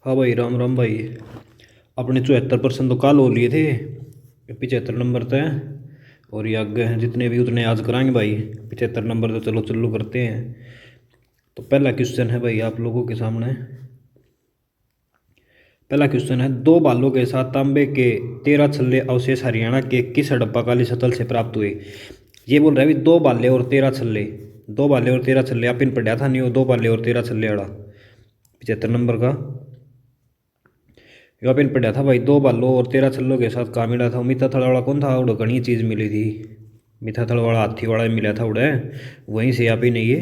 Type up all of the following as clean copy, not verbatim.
हाँ भाई, राम राम भाई। अपने 74% तो काल हो लिए थे। 75 नंबर तय। और ये आगे हैं जितने भी उतने आज कराएंगे भाई। 75 नंबर तो चलो चल्लू करते हैं। तो पहला क्वेश्चन है भाई आप लोगों के सामने। पहला क्वेश्चन है, दो बालों के साथ तांबे के 13 छल्ले अवशेष हरियाणा के किस हड़प्पाकाली स्थल से प्राप्त हुए। ये बोल रहा है भाई, 2 बाले और 13 छल्ले। 2 बाले और 13 छल्ले आप इन पढ़ा था नहीं वो 2 बाले और 13 छल्ले वाला 75 नंबर का। यो पिन पढ़ा था भाई, 2 बालों और 13 छल्लों के साथ कहाँ मिला था। मिथा थड़ वाला कौन था, उड़ घनी चीज़ मिली थी। मिथा थड़ वाला हाथी वाला मिला था उड़े। वहीं से आप ही नहीं ये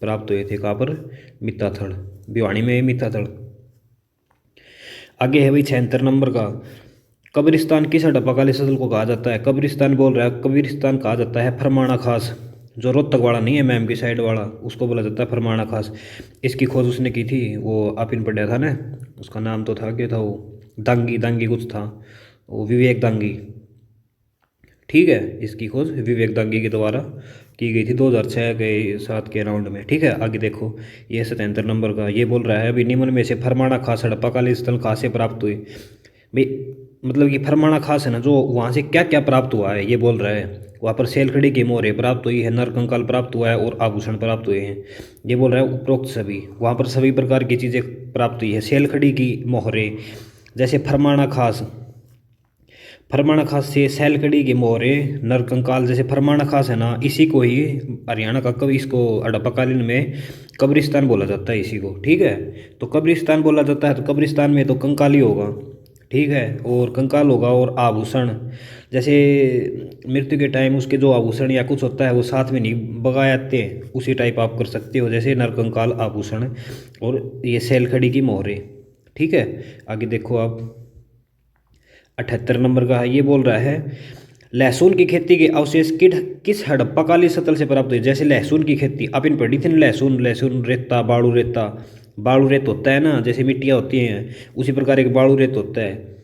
प्राप्त हुए थे कहाँ पर, मिथा थड़। भिवानी में मिथा थड़। आगे है भाई 76 नंबर का। कब्रिस्तान किस हड़प्पाकाली स्थल को कहा जाता है। कब्रिस्तान बोल रहा है, कब्रिस्तान कहा जाता है फरमाना खास। जो रोहतक वाला नहीं है मैम की साइड वाला, उसको बोला जाता है फरमाना खास। इसकी खोज उसने की थी वो आप इन पढ़ा था ना। उसका नाम तो था क्या था वो, दांगी दांगी कुछ था। वो विवेक दांगी। ठीक है, इसकी खोज विवेक दांगी के द्वारा की गई थी 2006 के 7 के राउंड में। ठीक है, आगे देखो। ये 77 नंबर का ये बोल रहा है, अभी निम्न में से फरमाना खास हड़प्पाकाली स्थल कहाँ से प्राप्त हुई। भाई मतलब कि फरमाना खास है ना, जो वहाँ से क्या क्या प्राप्त हुआ है ये बोल रहा है। वहाँ पर सेलखड़ी की मोहरें प्राप्त हुई है, नरकंकाल प्राप्त हुआ है और आभूषण प्राप्त हुए हैं। ये बोल रहा है उपरोक्त सभी, वहाँ पर सभी प्रकार की चीज़ें प्राप्त हुई है। सेलखड़ी की मोहरें, जैसे फरमाना खास। फरमाना खास से सैलकड़ी के मोहरे, नरकंकाल। जैसे फरमाना खास है ना, इसी को ही हरियाणा का कब इसको हड़प्पाकालीन में कब्रिस्तान बोला जाता है इसी को। ठीक है, तो कब्रिस्तान बोला जाता है तो कब्रिस्तान में तो कंकाल ही होगा। ठीक है, और कंकाल होगा और आभूषण। जैसे मृत्यु के टाइम उसके जो आभूषण या कुछ होता है वो साथ में नहीं बगाए जाते हैं, उसी टाइप आप कर सकते हो, जैसे नरकंकाल आभूषण और ये सैलखड़ी की मोहरे। ठीक है, आगे देखो आप। 78 नंबर का है, ये बोल रहा है लहसुन की खेती के अवशेष किस हड़प्पाकाली स्थल से प्राप्त हुए। जैसे लहसुन की खेती आप इन पढ़ी थी ना, लहसुन लहसुन रेता बालू रेता। बालू रेत होता है ना, जैसे मिट्टियाँ होती हैं उसी प्रकार एक बालू रेत होता है।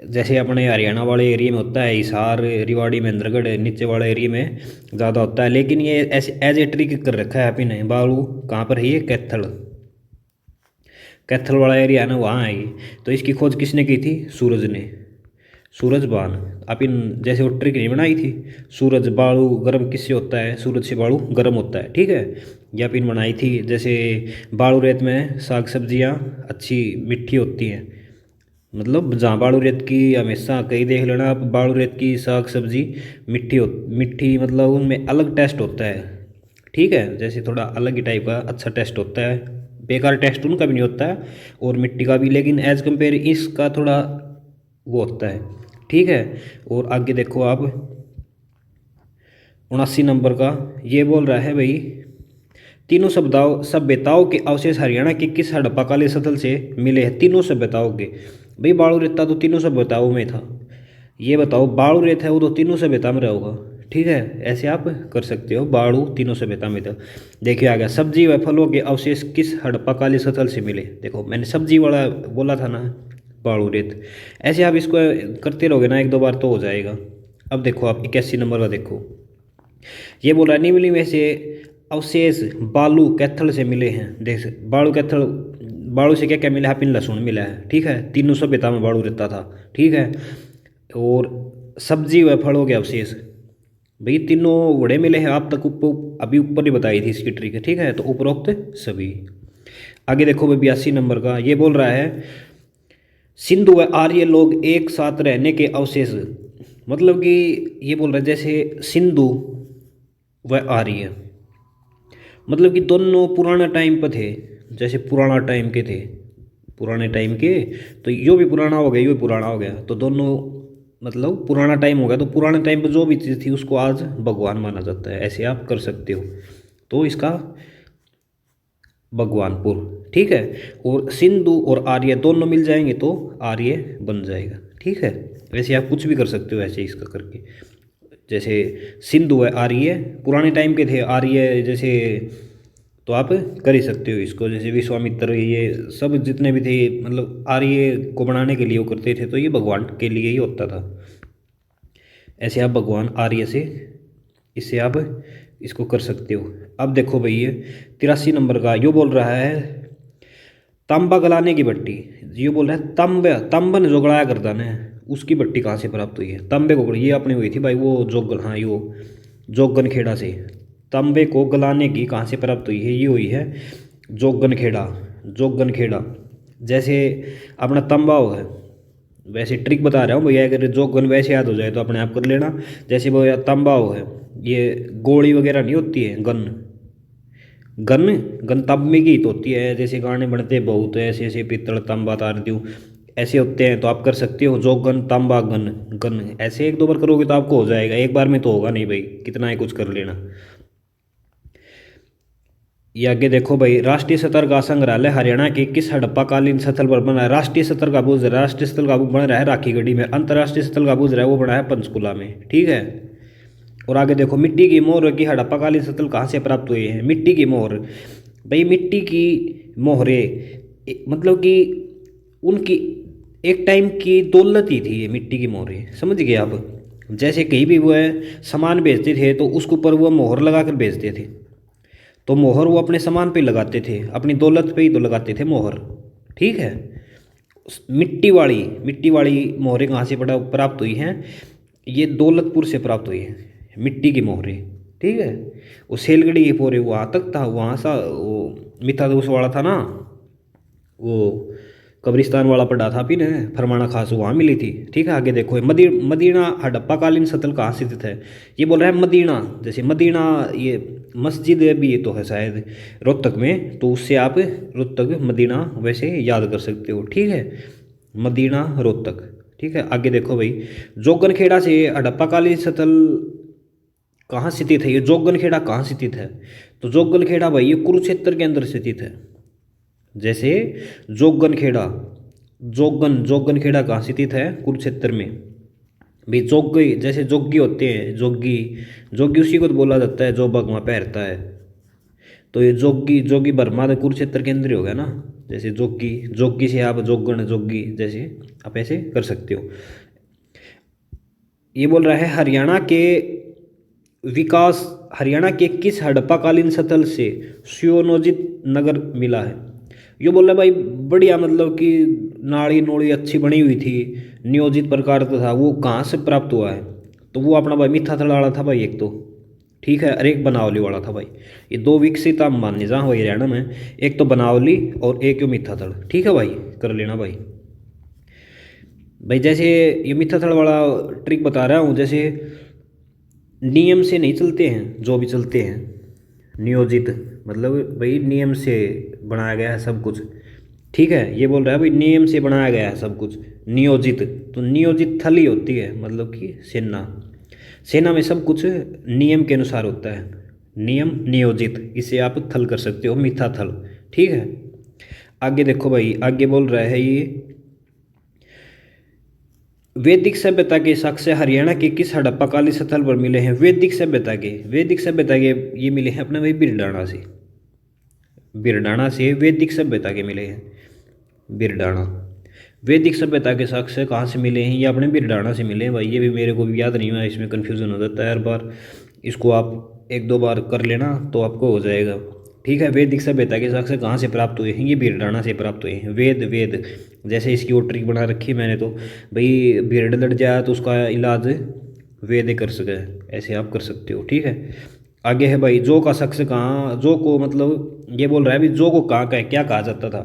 जैसे अपने हरियाणा वाले एरिया में होता है, हिसार रिवाड़ी महेंद्रगढ़ नीचे वाले एरिया में ज़्यादा होता है, लेकिन ये ऐसे एज ए ट्रिक कर रखा है आप ही ने। बालू कहाँ पर है, ये कैथल। कैथल वाला एरिया है ना, वहाँ है ये। तो इसकी खोज किसने की थी, सूरज ने। सूरज बाण। आप इन जैसे वो ट्रिक नहीं बनाई थी, सूरज बालू गर्म किससे होता है, सूरज से बालू गर्म होता है। ठीक है, ये आप इन बनाई थी। जैसे बालू रेत में साग सब्जियाँ अच्छी मिट्टी होती हैं। मतलब जहाँ बालू रेत की हमेशा कहीं देख लेना आप, बालू रेत की साग सब्जी मिट्टी मतलब उनमें अलग टेस्ट होता है। ठीक है, जैसे थोड़ा अलग ही टाइप का अच्छा टेस्ट होता है। बेकार टेस्ट उनका भी नहीं होता है और मिट्टी का भी, लेकिन एज कम्पेयर इसका थोड़ा वो होता है। ठीक है, और आगे देखो आप। 79 नंबर का ये बोल रहा है भाई, तीनों सभ्यताओं के अवशेष हरियाणा के किस हड़प्पाकाली स्थल से मिले हैं। तीनों सभ्यताओं के, भाई बालू रेता तो तीनों सभ्यताओं में था। ये बताओ, बालू रेत है वो तो तीनों सभ्यता में होगा। ठीक है, ऐसे आप कर सकते हो, बालू तीनों सभ्यता में था। देखिए आ गया, सब्जी व फलों के अवशेष किस हड़प्पाकाली स्थल से मिले। देखो मैंने सब्जी वाला बोला था ना, बालू रेत। ऐसे आप इसको करते रहोगे ना 1-2 बार तो हो जाएगा। अब देखो आप 81 नंबर का देखो। ये बोल रहा है निम्नलिखित में से अवशेष बालू कैथल से मिले हैं। देख बालू कैथल, बालू से क्या क्या मिला है, पिन लहसुन मिला है। ठीक है, तीनों सभ्यता में बालू रहता था। ठीक है, और सब्जी व फलों के अवशेष, भाई तीनों बड़े मिले हैं। आप तक ऊपर अभी ऊपर ही बताई थी इसकी ट्रिक। ठीक है, तो उपरोक्त सभी। आगे देखो भाई 82 नंबर का ये बोल रहा है, सिंधु व आर्य लोग एक साथ रहने के अवशेष। मतलब कि ये बोल रहा है जैसे सिंधु व आर्य, मतलब कि दोनों पुराना टाइम पर थे। जैसे पुराना टाइम के थे, पुराने टाइम के, तो यो भी पुराना हो गया यो भी पुराना हो गया, तो दोनों मतलब पुराना टाइम हो गया। तो पुराने टाइम पर जो भी चीज़ थी उसको आज भगवान माना जाता है। ऐसे आप कर सकते हो, तो इसका भगवानपुर। ठीक है, और सिंधु और आर्य दोनों मिल जाएंगे तो आर्य बन जाएगा। ठीक है, वैसे आप कुछ भी कर सकते हो ऐसे इसका करके। जैसे सिंधु है, आर्य पुराने टाइम के थे, आर्य जैसे, तो आप कर ही सकते हो इसको। जैसे विश्वामित्र ये सब जितने भी थे, मतलब आर्य को बनाने के लिए वो करते थे, तो ये भगवान के लिए ही होता था। ऐसे आप भगवान आर्य से, इससे आप इसको कर सकते हो। अब देखो भैया 83 नंबर का यो बोल रहा है, तांबा गलाने की भट्टी, ये बोल रहा है तांबे, तांबन जो गलाया करता ना, उसकी भट्टी कहाँ से प्राप्त हुई है? तांबे को ये अपनी हुई थी भाई वो जोगन, हाँ यो जोगन खेड़ा से। तांबे को गलाने की कहाँ से प्राप्त हुई है? ये हुई है जोगन खेड़ा, जोगन खेड़ा। जैसे अपना तांबा हो है, वैसे ट्रिक बता रहा हूँ भैया, अगर जोगन वैसे याद हो जाए तो अपने आप कर लेना। जैसे वो तांबा हो है, ये गोली वगैरह नहीं होती है, गन, गन गन तांबे की तो होती है। जैसे गाने बनते बहुत ऐसे ऐसे, पित्तल तांबा तार दूँ, ऐसे होते हैं। तो आप कर सकते हो जो गन तांबा गन, गन ऐसे एक दो बार करोगे तो आपको हो जाएगा, एक बार में तो होगा नहीं भाई, कितना ही कुछ कर लेना। ये आगे देखो भाई, राष्ट्रीय सतर्क संग्रहालय हरियाणा के किस हड़प्पाकालीन स्थल पर बना है? राष्ट्रीय सतर्क बुज, राष्ट्रीय स्थल का बन रहा है राखीगढ़ी में। अंतर्राष्ट्रीय स्थल का बुज रहा है वो बना है पंचकुला में, ठीक है। और आगे देखो, मिट्टी की मोहर की हड़प्पाकालीन स्थल कहाँ से प्राप्त हुए हैं? मिट्टी की मोहर, भाई मिट्टी की मोहरें मतलब कि उनकी एक टाइम की दौलत ही थी ये मिट्टी की मोहरें, समझ गए आप। जैसे कहीं भी वो है सामान बेचते थे तो उसके ऊपर वो मोहर लगा कर बेचते थे, तो मोहर वो अपने सामान पे लगाते थे, अपनी दौलत पे ही तो लगाते थे मोहर, ठीक है। मिट्टी वाली मोहरें कहाँ से प्राप्त हुई हैं? ये दौलतपुर से प्राप्त हुई है मिट्टी की मोहरें, ठीक है। वो सेलगढ़ी की पोरे वहाँ तक था, वहाँ सा वो मिथा दोष वाला था ना, वो कब्रिस्तान वाला पड़ा था, फिर फरमाना खास वहाँ मिली थी, ठीक है। आगे देखो, मदीना हड़प्पाकालीन स्थल कहाँ स्थित है? ये बोल रहा है मदीना, जैसे मदीना ये मस्जिद भी ये तो है शायद रोहतक में, तो उससे आप रोहतक मदीना वैसे याद कर सकते हो, ठीक है। मदीना रोहतक, ठीक है। आगे देखो भाई, जोगनखेड़ा से हड़प्पाकालीन स्थल कहाँ स्थित है? ये जोगनखेड़ा कहाँ स्थित है? तो जोगनखेड़ा भाई ये कुरुक्षेत्र के अंदर स्थित है। जैसे जोगनखेड़ा, जोगनखेड़ा कहाँ स्थित है? कुरुक्षेत्र में। भाई जोगी, जैसे जोगी होते हैं, जोगी, जोगी उसी को तो बोला जाता है जो भगवा पहनता है। तो ये जोगी, जोगी बर्मा तो कुरुक्षेत्र के अंदर ही हो गया ना। जैसे जोगी, जोगी से आप जोगन, जोगी जैसे आप ऐसे कर सकते हो। ये बोल रहा है हरियाणा के विकास, हरियाणा के किस हड़प्पाकालीन स्थल से सुयोजित नगर मिला है? यो बोल रहा है भाई बढ़िया, मतलब कि नाड़ी नोड़ी अच्छी बनी हुई थी, नियोजित प्रकार का था, वो कहाँ से प्राप्त हुआ है? तो वो अपना भाई मिथ्या थल वाला था भाई एक तो, ठीक है, और एक बनावली वाला था भाई। ये दो विकसित आप मान लीजिए भाई हरियाणा में, एक तो बनावली और एक यो मिथ्या थल, ठीक है भाई, कर लेना भाई। भाई जैसे ये मिथ्या थल वाला ट्रिक बता रहा हूँ, जैसे नियम से नहीं चलते हैं जो भी चलते हैं, नियोजित मतलब भाई नियम से बनाया गया है सब कुछ, ठीक है। ये बोल रहा है भाई नियम से बनाया गया है सब कुछ, नियोजित, तो नियोजित थल ही होती है, मतलब कि सेना, सेना में सब कुछ नियम के अनुसार होता है, नियम नियोजित, इसे आप थल कर सकते हो, मिथा थल, ठीक है। आगे देखो भाई, आगे बोल रहा है ये, वैदिक सभ्यता के साक्ष्य हरियाणा के किस हड़प्पाकालीन स्थल पर मिले हैं? वैदिक सभ्यता के, वैदिक सभ्यता के ये मिले हैं अपने भाई बिरडाना से, बिरडाना से वैदिक सभ्यता के मिले हैं, बिरडाना। वैदिक सभ्यता के साक्ष्य कहाँ से मिले हैं? ये अपने बिरडाना से मिले हैं भाई, ये भी मेरे को भी याद नहीं हुआ, इसमें कन्फ्यूज़न हो जाता है हर बार, इसको आप एक दो बार कर लेना तो आपको हो जाएगा, ठीक है। वैदिक सभ्यता के साक्ष्य कहाँ से प्राप्त हुए हैं? ये बिरडाना से प्राप्त हुए हैं। वेद, वेद जैसे इसकी वो ट्रिक बना रखी मैंने, तो भाई भीड़ लड़ जाए तो उसका इलाज वेद कर सके, ऐसे आप कर सकते हो, ठीक है। आगे है भाई, जो का शख्स कहाँ, जो को मतलब ये बोल रहा है भाई जो को कहाँ का क्या कहा जाता था?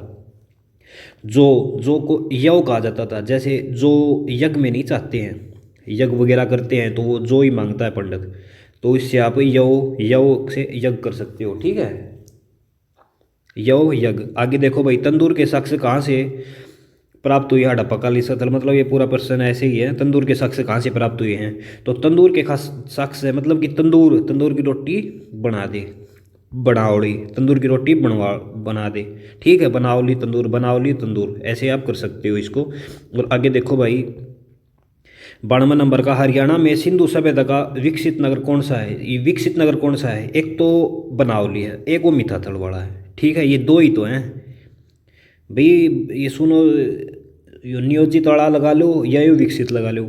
जो को यव कहा जाता था। जैसे जो यज्ञ में नहीं चाहते हैं, यज्ञ वगैरह करते हैं तो वो जो ही मांगता है पंडित, तो इससे आप यव से यज्ञ कर सकते हो, ठीक है, यव यज्ञ। आगे देखो भाई, तंदूर के शख्स कहाँ से प्राप्त हुई हड़प्पाकालीन स्थल, मतलब ये पूरा प्रश्न ऐसे ही है, तंदूर के शख्स कहाँ से प्राप्त हुए हैं? तो तंदूर के खास शख्स है मतलब कि तंदूर, तंदूर की रोटी बना दे, बनावली, तंदूर की रोटी बना दे, ठीक है, बनावली तंदूर, बनावली तंदूर, ऐसे आप कर सकते हो इसको। और आगे देखो भाई, 92 नंबर का, हरियाणा में सिंधु सभ्यता का विकसित नगर कौन सा है? ये विकसित नगर कौन सा है? एक तो बनावली है, एक वो मिठाथल वाला है, ठीक है, ये दो ही तो हैं भाई। ये सुनो, यो नियोजित वाला लगा लो या यो विकसित लगा लो।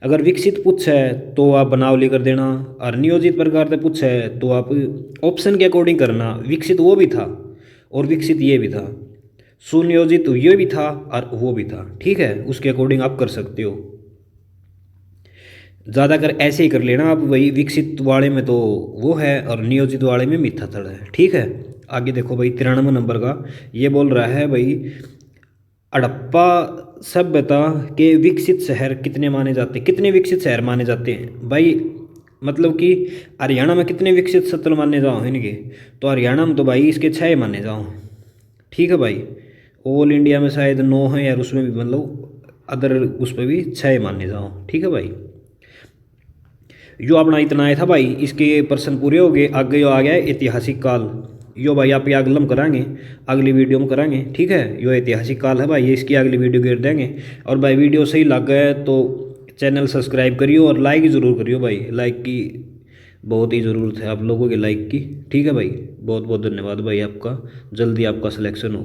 अगर विकसित पूछा है तो आप बनावली कर देना, और नियोजित प्रकार से पूछा है तो आप ऑप्शन के अकॉर्डिंग करना, विकसित वो भी था और विकसित ये भी था, सुनियोजित ये भी था और वो भी था, ठीक है, उसके अकॉर्डिंग आप कर सकते हो। ज़्यादातर ऐसे ही कर लेना आप, वही विकसित वाले में तो वो है और नियोजित वाले में मिथ्यातल है, ठीक है। आगे देखो भाई 93 नंबर का, ये बोल रहा है भाई हड़प्पा सभ्यता के विकसित शहर कितने माने जाते हैं, कितने विकसित शहर माने जाते हैं भाई, मतलब कि हरियाणा में कितने विकसित सतल माने जाओ इनके, तो हरियाणा में तो भाई इसके 6 माने जाओ, ठीक है भाई। ऑल इंडिया में शायद 9 है यार, उसमें भी मतलब अदर उस पर भी 6 माने जाओ, ठीक है भाई। यो अपना इतना आया था भाई, इसके प्रश्न पूरे हो गए। आगे यो आ गया है ऐतिहासिक काल, यो भाई आप अगलम कराएंगे, अगली वीडियो में कराएंगे, ठीक है। यो ऐतिहासिक काल है भाई, ये इसकी अगली वीडियो गिर देंगे। और भाई वीडियो सही लग गया तो चैनल सब्सक्राइब करियो और लाइक ज़रूर करियो भाई, लाइक की बहुत ही ज़रूरत है आप लोगों के लाइक की, ठीक है भाई। बहुत बहुत धन्यवाद भाई आपका, जल्दी आपका सिलेक्शन हो।